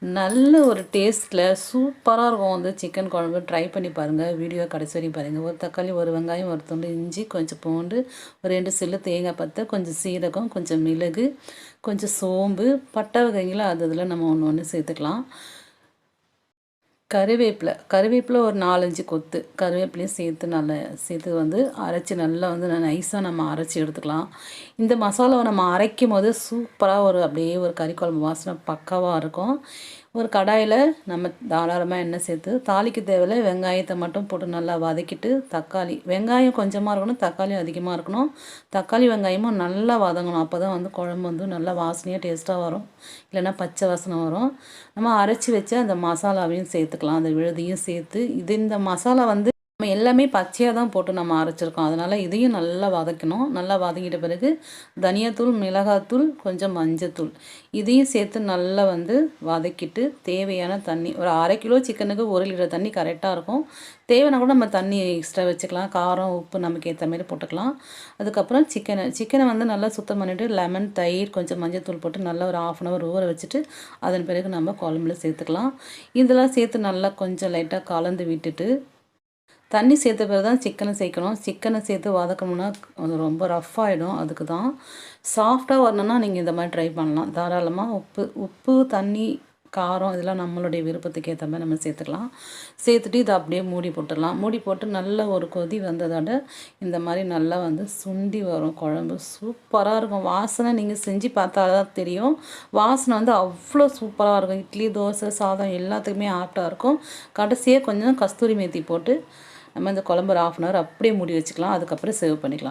நல்ல ஒரு டேஸ்ட்டில் சூப்பராக இருக்கும் வந்து சிக்கன் குழம்பு. ட்ரை பண்ணி பாருங்கள். வீடியோ கடைசி வரையும் பாருங்கள். ஒரு தக்காளி, ஒரு வெங்காயம், ஒரு துண்டு இஞ்சி, கொஞ்சம் பூண்டு, ஒரு 2 சில்லு தேங்காய் பத்தை, கொஞ்சம் சீரகம், கொஞ்சம் மிளகு, கொஞ்சம் சோம்பு, பட்டை வகைங்களை இதில் நம்ம ஒன்று ஒன்று சேர்த்துக்கலாம். கருவேப்பிலை ஒரு 4-5 கொத்து கருவேப்பிலையும் சேர்த்து வந்து அரைச்சி நல்லா வந்து நைஸாக நம்ம அரைச்சி எடுத்துக்கலாம். இந்த மசாலாவை நம்ம அரைக்கும் போது சூப்பராக அப்படியே ஒரு கறி குழம்பு வாசனை பக்காவாக இருக்கும். ஒரு கடாயில் நம்ம தாராளமாக எண்ணெய் சேர்த்து தாளிக்கு தேவையில்லை. வெங்காயத்தை மட்டும் போட்டு நல்லா வதக்கிட்டு வெங்காயம் கொஞ்சமாக இருக்கணும், தக்காளி அதிகமாக இருக்கணும். தக்காளி வெங்காயமும் நல்லா வதங்கணும். அப்போ தான் வந்து குழம்பு வந்து நல்லா வாசனையாக டேஸ்ட்டாக வரும். இல்லைன்னா பச்சை வாசனை வரும். நம்ம அரைச்சி வச்சு அந்த மசாலாவையும் சேர்த்துக்கலாம். அந்த விழுதையும் சேர்த்து இந்த மசாலா வந்து நம்ம எல்லாமே பச்சையாக தான் போட்டு நம்ம அரைச்சிருக்கோம். அதனால் இதையும் நல்லா வதக்கணும். நல்லா வதங்கிட்ட பிறகு தனியாத்தூள், மிளகாத்தூள், கொஞ்சம் மஞ்சத்தூள் இதையும் சேர்த்து நல்லா வந்து வதக்கிட்டு தேவையான தண்ணி ஒரு 1/2 கிலோ சிக்கனுக்கு 1 லிட்டர் தண்ணி கரெக்டாக இருக்கும். தேவைன்னா கூட நம்ம தண்ணி எக்ஸ்ட்ரா வச்சுக்கலாம். காரம், உப்பு நமக்கு ஏற்ற மாதிரி போட்டுக்கலாம். அதுக்கப்புறம் சிக்கனை வந்து நல்லா சுத்தம் பண்ணிவிட்டு லெமன், தயிர், கொஞ்சம் மஞ்சத்தூள் போட்டு நல்லா ஒரு 1/2 அன் ஹவர் ஊற வச்சுட்டு அதன் பிறகு நம்ம குழம்புல சேர்த்துக்கலாம். இதெல்லாம் சேர்த்து நல்லா கொஞ்சம் லைட்டாக கலந்து விட்டுட்டு தண்ணி சேர்த்த பிறகு தான் சிக்கனை சேர்க்கணும். சிக்கனை சேர்த்து வதக்கணும்னா அது ரொம்ப ரஃப் ஆகிடும். அதுக்கு தான் சாஃப்டாக வரணுன்னா நீங்கள் இந்த மாதிரி ட்ரை பண்ணலாம். தாராளமாக உப்பு, தண்ணி, காரம் இதெல்லாம் நம்மளுடைய விருப்பத்துக்கு ஏற்ற மாதிரி நம்ம சேர்த்துக்கலாம். சேர்த்துட்டு இதை அப்படியே மூடி போட்டுடலாம். மூடி போட்டு நல்ல ஒரு கொதி வந்ததோட இந்த மாதிரி நல்லா வந்து சுண்டி வரும் குழம்பு. சூப்பராக இருக்கும். வாசனை நீங்கள் செஞ்சு பார்த்தா தான் தெரியும். வாசனை வந்து அவ்வளோ சூப்பராக இருக்கும். இட்லி, தோசை, சாதம் எல்லாத்துக்குமே ஆப்டாக இருக்கும். கடைசியாக கொஞ்சம் கஸ்தூரி மேத்தி போட்டு நம்ம இந்த குழம்பு ஒரு 1/2 அன் ஹவர் அப்படியே மூடி வச்சுக்கலாம். அதுக்கப்புறம் சர்வ் பண்ணிக்கலாம்.